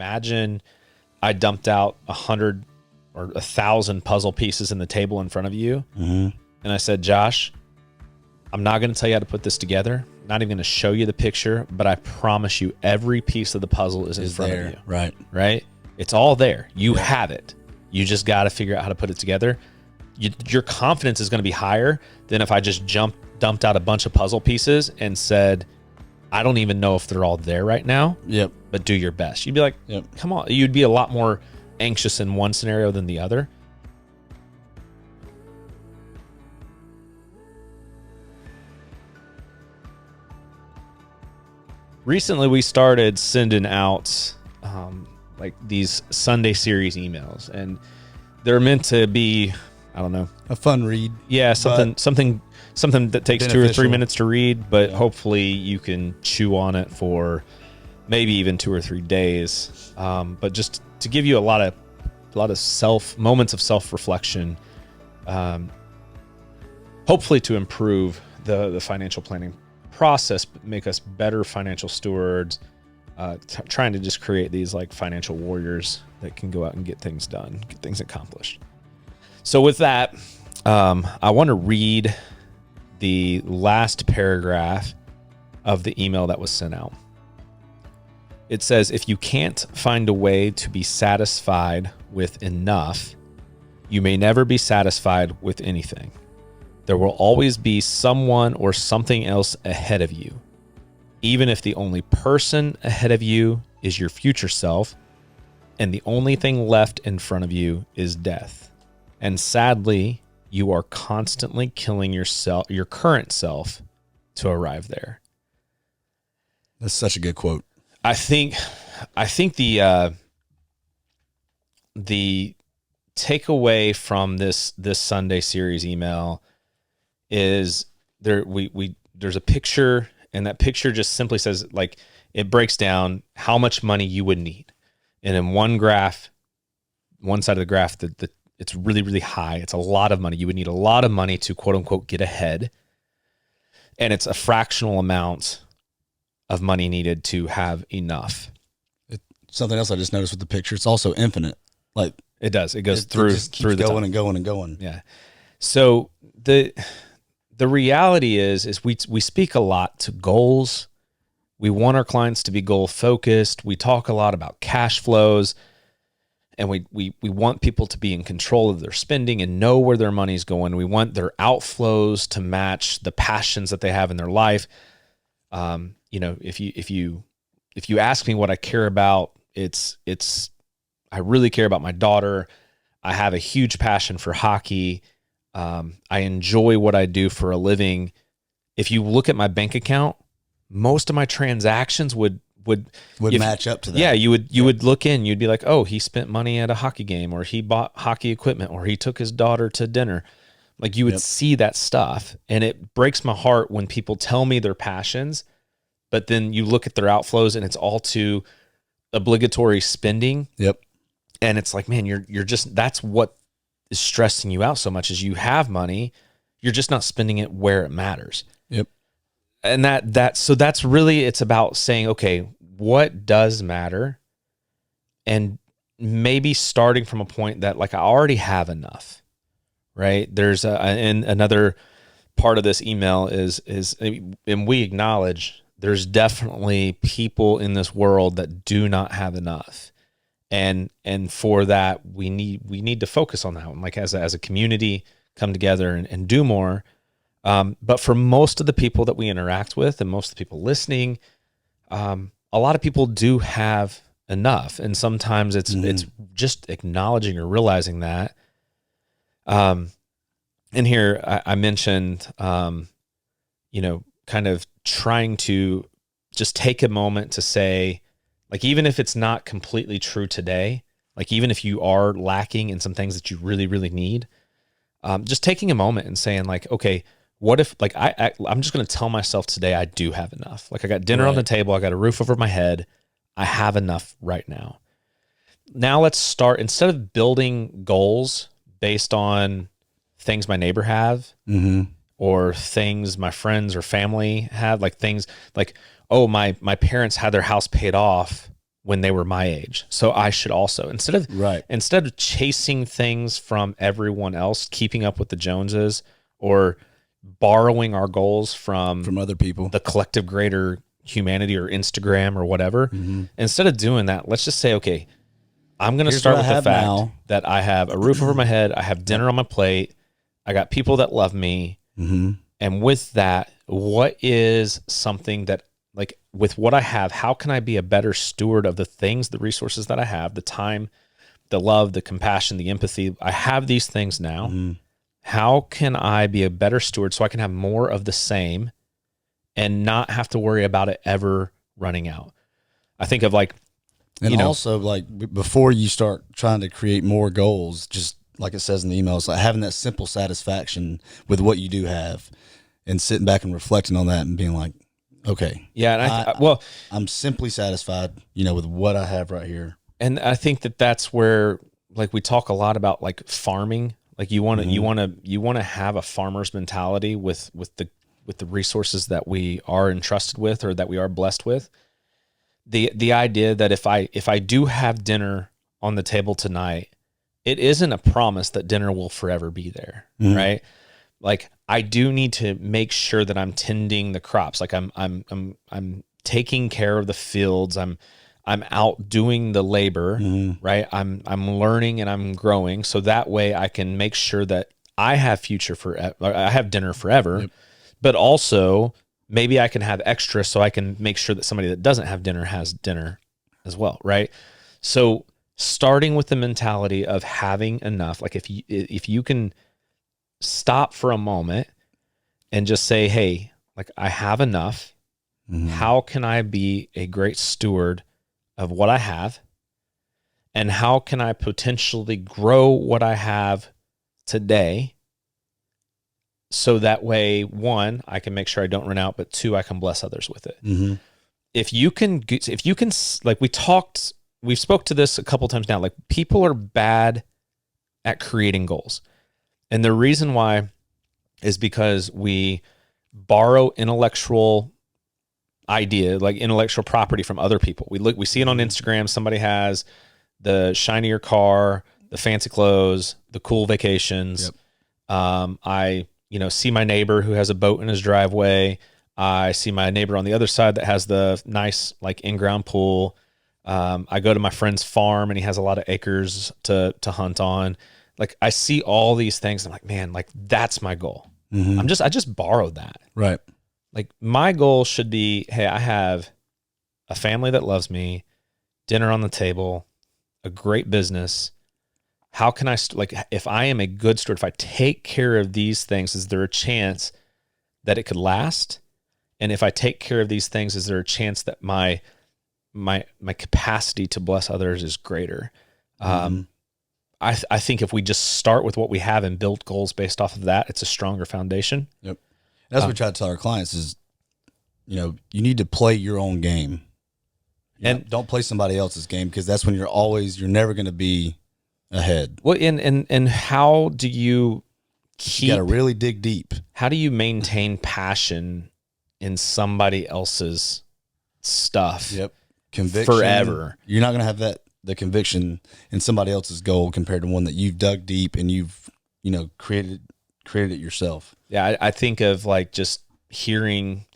imagine I dumped out 100 or 1,000 puzzle pieces in the table in front of you. Mm-hmm. And I said, Josh, I'm not going to tell you how to put this together. I'm not even going to show you the picture, but I promise you every piece of the puzzle is in front of you. Right. Right? It's all there. You have it. You just got to figure out how to put it together. Your confidence is going to be higher than if I just dumped out a bunch of puzzle pieces and said, I don't even know if they're all there right now. Yep. But do your best. You'd be like, come on. You'd be a lot more anxious in one scenario than the other. Recently, we started sending out like these Sunday series emails, and they're meant to be, I don't know, a fun read. Yeah, something that takes beneficial. 2 or 3 minutes to read, but hopefully you can chew on it for maybe even 2 or 3 days. But just to give you a lot of moments of self-reflection, hopefully to improve the financial planning process, make us better financial stewards, trying to just create these like financial warriors that can go out and get things done, get things accomplished. So with that, I want to read the last paragraph of the email that was sent out. It says, if you can't find a way to be satisfied with enough, you may never be satisfied with anything. There will always be someone or something else ahead of you. Even if the only person ahead of you is your future self, and the only thing left in front of you is death. And sadly, you are constantly killing yourself, your current self, to arrive there. That's such a good quote. I think the takeaway from this Sunday series email is there's a picture, and that picture just simply says, like, it breaks down how much money you would need. And in one side of the graph, it's really, really high. It's a lot of money. You would need a lot of money to, quote unquote, get ahead. And it's a fractional amount of money needed to have enough. Something else I just noticed with the picture, it's also infinite. Like it does. It goes through the going top. and going and going. Yeah. So the reality is we speak a lot to goals. We want our clients to be goal focused. We talk a lot about cash flows, and we want people to be in control of their spending and know where their money's going. We want their outflows to match the passions that they have in their life. If you ask me what I care about, it's I really care about my daughter. I have a huge passion for hockey. I enjoy what I do for a living. If you look at my bank account, most of my transactions would match up to that. Yeah, you would look in, you'd be like, oh, he spent money at a hockey game, or he bought hockey equipment, or he took his daughter to dinner. Like you would see that stuff. And it breaks my heart when people tell me their passions, but then you look at their outflows and it's all to obligatory spending. Yep. And it's like, man, you're just, that's what is stressing you out so much, is you have money, you're just not spending it where it matters. Yep. And so that's really, it's about saying, okay, what does matter? And maybe starting from a point that, like, I already have enough, right? There's and another part of this email is, and we acknowledge there's definitely people in this world that do not have enough. And for that, we need to focus on that one. Like as a community, come together and do more. But for most of the people that we interact with, and most of the people listening, a lot of people do have enough. And sometimes it's just acknowledging or realizing that. And here I mentioned, kind of trying to just take a moment to say, like, even if it's not completely true today, like even if you are lacking in some things that you really, really need, just taking a moment and saying, like, okay, what if, like, I'm just going to tell myself today I do have enough. Like, I got dinner on the table, I got a roof over my head, I have enough right now. Now let's start, instead of building goals based on things my neighbor have, or things my friends or family have, like things like, oh, my parents had their house paid off, when they were my age. So I should also, instead of chasing things from everyone else, keeping up with the Joneses, or borrowing our goals from other people, the collective greater humanity or Instagram or whatever, instead of doing that, let's just say, okay, I'm going to start with the fact that I have a roof over my head. I have dinner on my plate. I got people that love me. And with that, what is something that, like, with what I have, how can I be a better steward of the things, the resources that I have, the time, the love, the compassion, the empathy? I have these things now. How can I be a better steward so I can have more of the same and not have to worry about it ever running out? I think of like, and also like before you start trying to create more goals, just like it says in the email, it's like having that simple satisfaction with what you do have and sitting back and reflecting on that and being like, okay. Yeah. And I'm simply satisfied, with what I have right here. And I think that that's where, like, we talk a lot about like farming. Like you want to have a farmer's mentality with the resources that we are entrusted with, or that we are blessed with. The idea that if I do have dinner on the table tonight, it isn't a promise that dinner will forever be there, right? Like, I do need to make sure that I'm tending the crops. Like I'm taking care of the fields. I'm out doing the labor, right? I'm learning and I'm growing, so that way I can make sure that I have I have dinner forever. But also maybe I can have extra, so I can make sure that somebody that doesn't have dinner has dinner as well, right? So starting with the mentality of having enough, like if you can stop for a moment and just say, hey, like, I have enough. How can I be a great steward of what I have? And how can I potentially grow what I have today? So that way, one, I can make sure I don't run out, but two, I can bless others with it. If you can, like we've spoke to this a couple times now, like, people are bad at creating goals. And the reason why is because we borrow intellectual property from other people. We see it on Instagram. Somebody has the shinier car, the fancy clothes, the cool vacations. I see my neighbor who has a boat in his driveway. I see my neighbor on the other side that has the nice, like, in-ground pool. I go to my friend's farm and he has a lot of acres to hunt on. Like, I see all these things. I'm like, man, like, that's my goal. I just borrowed that. Right. Like, my goal should be, hey, I have a family that loves me, dinner on the table, a great business. How can I, if I am a good steward, if I take care of these things, is there a chance that it could last? And if I take care of these things, is there a chance that my capacity to bless others is greater? I think if we just start with what we have and build goals based off of that, it's a stronger foundation. Yep. That's what we try to tell our clients is, you need to play your own game. And don't play somebody else's game, because that's when you're never going to be ahead. Well, and how do you keep? You got to really dig deep. How do you maintain passion in somebody else's stuff? Yep. Conviction. Forever. You're not going to have the conviction in somebody else's goal compared to one that you've dug deep and you've, created it yourself. Yeah. I think of, like, just hearing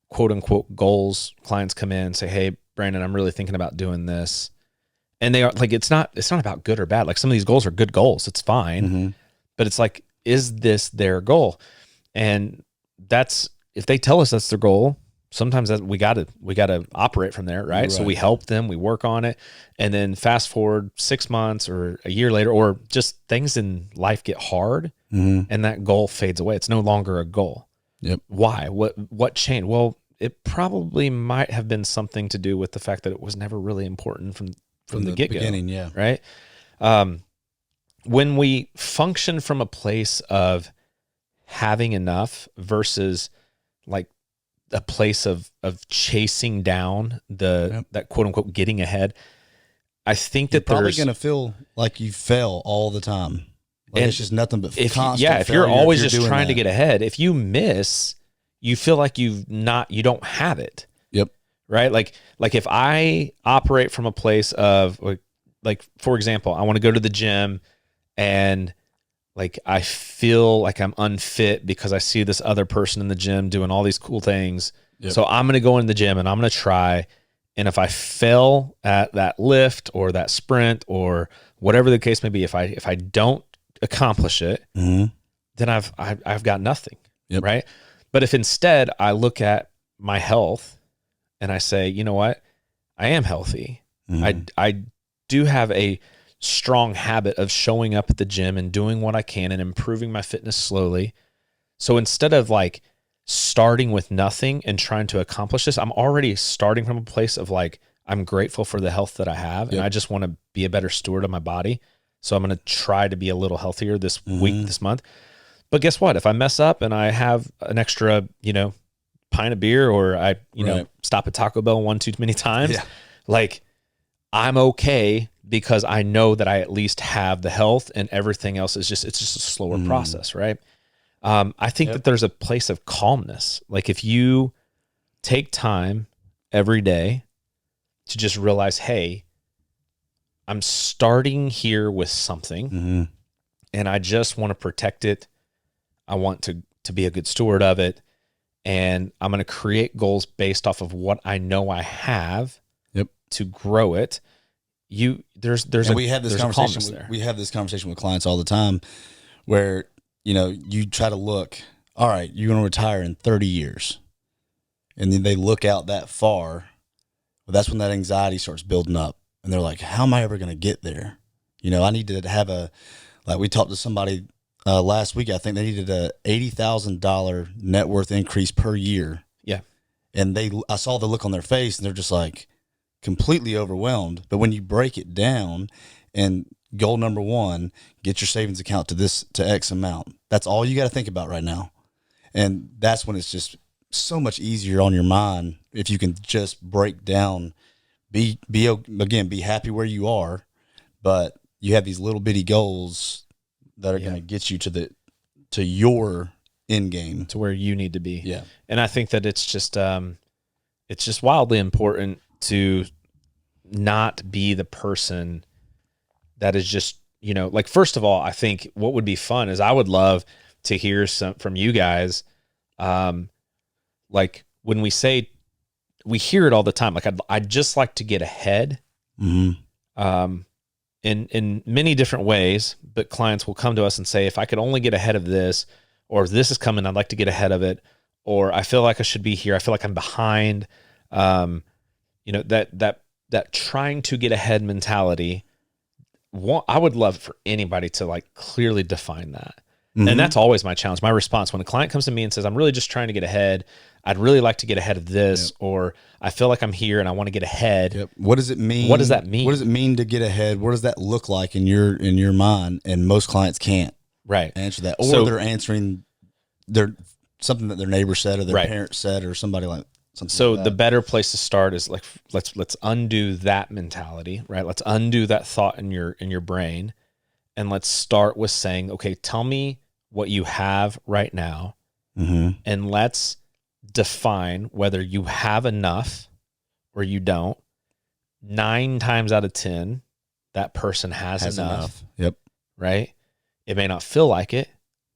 quote unquote goals. Clients come in and say, hey, Brandon, I'm really thinking about doing this. And they are like, it's not about good or bad. Like, some of these goals are good goals. It's fine. But it's like, is this their goal? And if they tell us that's their goal, sometimes we gotta operate from there, right? So we help them, we work on it, and then fast forward 6 months or a year later, or just things in life get hard, and that goal fades away. It's no longer a goal. Yep. Why? What changed? Well, it probably might have been something to do with the fact that it was never really important from the get-go. Beginning, yeah. Right? When we function from a place of having enough versus, like, a place of chasing down that quote unquote getting ahead, I think that you're probably going to feel like you fail all the time. Like, it's just nothing but constant if you're always just trying to get ahead, if you miss, you feel like you don't have it. Yep. right? Like if I operate from a place of like for example, I want to go to the gym and like I feel like I'm unfit because I see this other person in the gym doing all these cool things. Yep. So I'm going to go in the gym and I'm going to try. And if I fail at that lift or that sprint or whatever the case may be, if I don't accomplish it, Mm-hmm. then I've got nothing. Yep. Right. But if instead I look at my health and I say, you know what, I am healthy. Mm-hmm. I do have a strong habit of showing up at the gym and doing what I can and improving my fitness slowly. So instead of like starting with nothing and trying to accomplish this, I'm already starting from a place of like, I'm grateful for the health that I have. Yep. And I just want to be a better steward of my body. So I'm going to try to be a little healthier this week, this month. But guess what? If I mess up and I have an extra, pint of beer, or I, stop at Taco Bell one too many times, like I'm okay because I know that I at least have the health, and everything else is it's just a slower process. Right. I think that there's a place of calmness. Like if you take time every day to just realize, hey, I'm starting here with something and I just want to protect it. I want to be a good steward of it. And I'm going to create goals based off of what I know I have to grow it. We have this conversation. We have this conversation with clients all the time where, you try to look, all right, you're going to retire in 30 years. And then they look out that far. Well, that's when that anxiety starts building up. And they're like, how am I ever going to get there? I need to have like we talked to somebody last week. I think they needed a $80,000 net worth increase per year. Yeah. And I saw the look on their face and they're just like completely overwhelmed. But when you break it down and goal number 1, get your savings account to X amount. That's all you got to think about right now. And that's when it's just so much easier on your mind if you can just break down, be happy where you are, but you have these little bitty goals that are going to get you to your end game, to where you need to be. Yeah. And I think that it's just wildly important to not be the person that is just, like, first of all, I think what would be fun is I would love to hear some from you guys. Like when we hear it all the time, like I'd just like to get ahead. Mm-hmm. In many different ways, but clients will come to us and say, if I could only get ahead of this, or this is coming, I'd like to get ahead of it, or I feel like I should be here. I feel like I'm behind. That trying to get ahead mentality. I would love for anybody to like clearly define that. Mm-hmm. And that's always my challenge. My response when a client comes to me and says, I'm really just trying to get ahead. I'd really like to get ahead of this, or I feel like I'm here and I want to get ahead. Yep. What does it mean? What does that mean? What does it mean to get ahead? What does that look like in your mind? And most clients can't answer that, or they're answering something that their neighbor said or their parent said or somebody like something. So like that. The better place to start is like let's undo that mentality, right? Let's undo that thought in your brain, and let's start with saying, okay, tell me what you have right now, and let's define whether you have enough or you don't. 9 times out of 10, that person has enough. Yep. Right? It may not feel like it,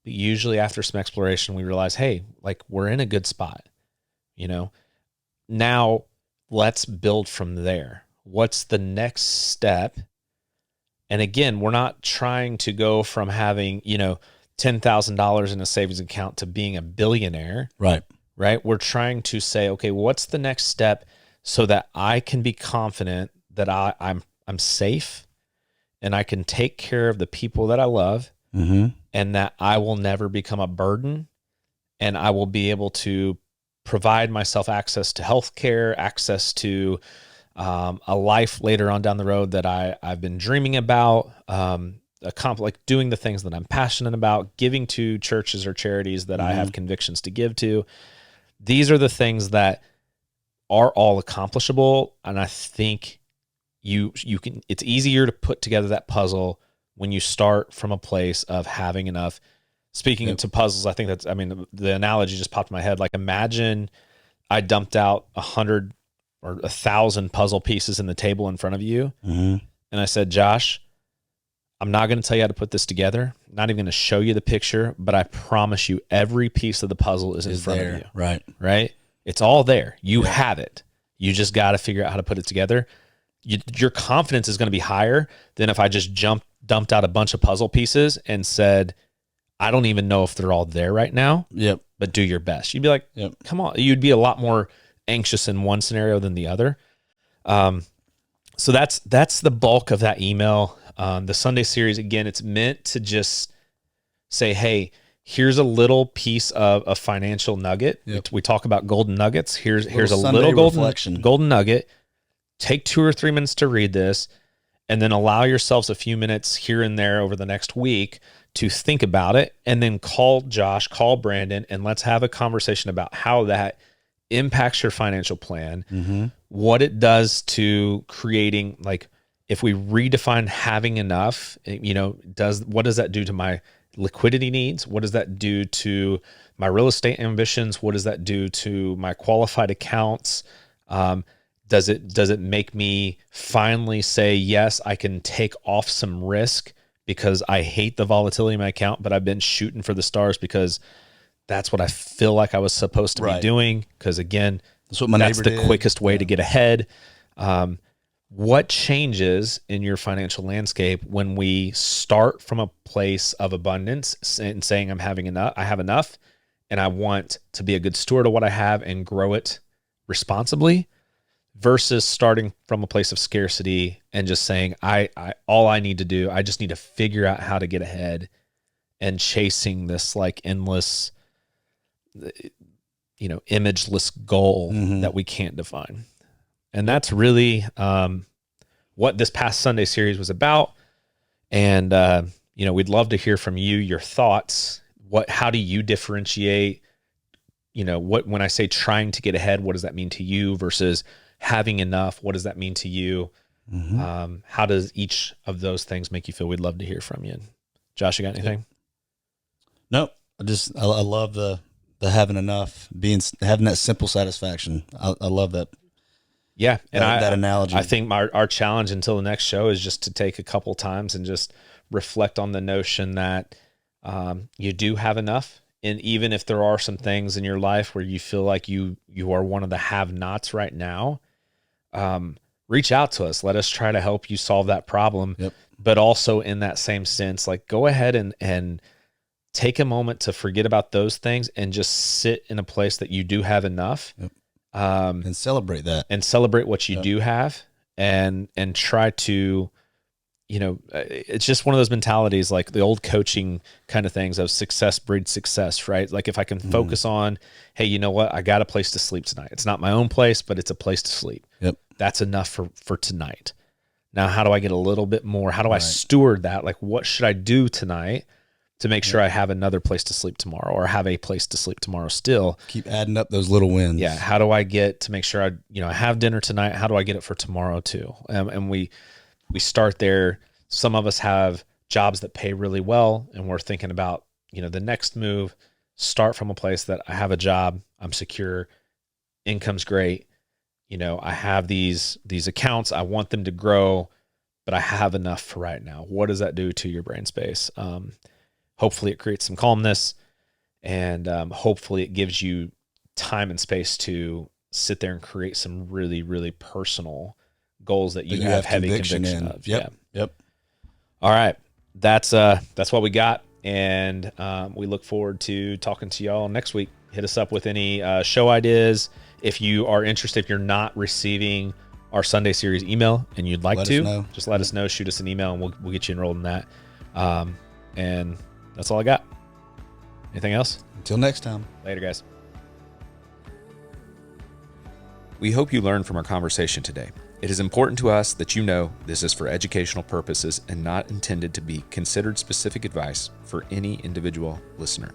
but usually after some exploration, we realize, hey, like we're in a good spot. Now let's build from there. What's the next step? And again, we're not trying to go from having, $10,000 in a savings account to being a billionaire. Right. We're trying to say, okay, what's the next step so that I can be confident that I'm safe and I can take care of the people that I love, and that I will never become a burden, and I will be able to provide myself access to healthcare, access to a life later on down the road that I've been dreaming about, like doing the things that I'm passionate about, giving to churches or charities that I have convictions to give to. These are the things that are all accomplishable. And I think you can, it's easier to put together that puzzle when you start from a place of having enough. Speaking to puzzles, I think the analogy just popped in my head. Like imagine I dumped out 100 or 1,000 puzzle pieces in the table in front of you. Mm-hmm. And I said, Josh, I'm not going to tell you how to put this together. I'm not even going to show you the picture, but I promise you every piece of the puzzle is in front of you. Right. Right? It's all there. You have it. You just got to figure out how to put it together. Your confidence is going to be higher than if I just dumped out a bunch of puzzle pieces and said, I don't even know if they're all there right now. Yep. But do your best. You'd be like, Yep. Come on. You'd be a lot more anxious in one scenario than the other. So that's the bulk of that email. The Sunday series, again, it's meant to just say, hey, here's a little piece of a financial nugget. Yep. We talk about golden nuggets. Here's a Sunday little reflection. golden nugget. Take 2 or 3 minutes to read this, and then allow yourselves a few minutes here and there over the next week to think about it, and then call Josh, call Brandon, and let's have a conversation about how that impacts your financial plan, Mm-hmm. what it does to creating, like, if we redefine having enough, what does that do to my liquidity needs? What does that do to my real estate ambitions? What does that do to my qualified accounts? Does it make me finally say, yes, I can take off some risk because I hate the volatility in my account, but I've been shooting for the stars because that's what I feel like I was supposed to be doing. Because again, that's what my that's neighbor the did. quickest way to get ahead. What changes in your financial landscape when we start from a place of abundance and saying I have enough, and I want to be a good steward of what I have and grow it responsibly, versus starting from a place of scarcity and just saying, all I need to do, I just need to figure out how to get ahead, and chasing this like endless, imageless goal that we can't define. And that's really what this past Sunday series was about. And, we'd love to hear from you, your thoughts. How do you differentiate, when I say trying to get ahead, what does that mean to you versus having enough? What does that mean to you? Mm-hmm. How does each of those things make you feel? We'd love to hear from you. Josh, you got anything? Nope. I love the having enough, having that simple satisfaction. I love that. Yeah. And that analogy. I think our challenge until the next show is just to take a couple times and just reflect on the notion that you do have enough. And even if there are some things in your life where you feel like you are one of the have-nots right now, reach out to us. Let us try to help you solve that problem. Yep. But also in that same sense, like, go ahead and take a moment to forget about those things and just sit in a place that you do have enough. Yep. And celebrate that. And celebrate what you do have, and try to, it's just one of those mentalities, like the old coaching kind of things of success breeds success, right? Like if I can focus on, hey, you know what? I got a place to sleep tonight. It's not my own place, but it's a place to sleep. Yep. That's enough for tonight. Now, how do I get a little bit more? How do I steward that? Like, what should I do tonight to make sure I have another place to sleep tomorrow, or have a place to sleep tomorrow still? Keep adding up those little wins. Yeah. How do I get to make sure I have dinner tonight? How do I get it for tomorrow too? And we start there. Some of us have jobs that pay really well, and we're thinking about, the next move. Start from a place that I have a job, I'm secure, income's great. I have these accounts, I want them to grow, but I have enough for right now. What does that do to your brain space? Hopefully it creates some calmness, and hopefully it gives you time and space to sit there and create some really, really personal goals that you have heavy conviction of. Yep. All right. That's what we got. And we look forward to talking to y'all next week. Hit us up with any show ideas. If you are interested, if you're not receiving our Sunday series email and you'd like to, just let us know, shoot us an email, and we'll get you enrolled in that. And that's all I got. Anything else? Until next time. Later, guys. We hope you learned from our conversation today. It is important to us that you know this is for educational purposes and not intended to be considered specific advice for any individual listener.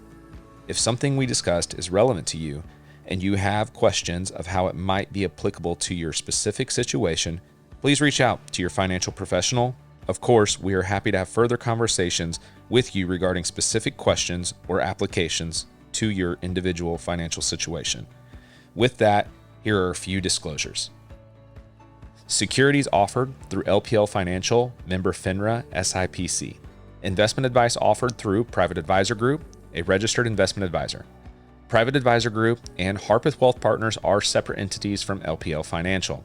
If something we discussed is relevant to you and you have questions of how it might be applicable to your specific situation, please reach out to your financial professional. Of course, we are happy to have further conversations with you regarding specific questions or applications to your individual financial situation. With that, here are a few disclosures. Securities offered through LPL Financial, member FINRA, SIPC. Investment advice offered through Private Advisor Group, a registered investment advisor. Private Advisor Group and Harpeth Wealth Partners are separate entities from LPL Financial.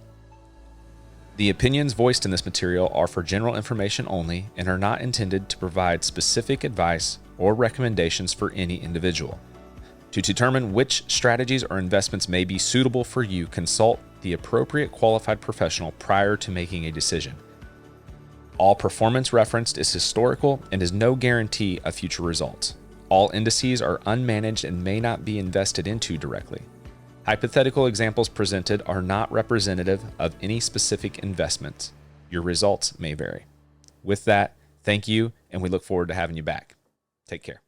The opinions voiced in this material are for general information only and are not intended to provide specific advice or recommendations for any individual. To determine which strategies or investments may be suitable for you, consult the appropriate qualified professional prior to making a decision. All performance referenced is historical and is no guarantee of future results. All indices are unmanaged and may not be invested into directly. Hypothetical examples presented are not representative of any specific investments. Your results may vary. With that, thank you, and we look forward to having you back. Take care.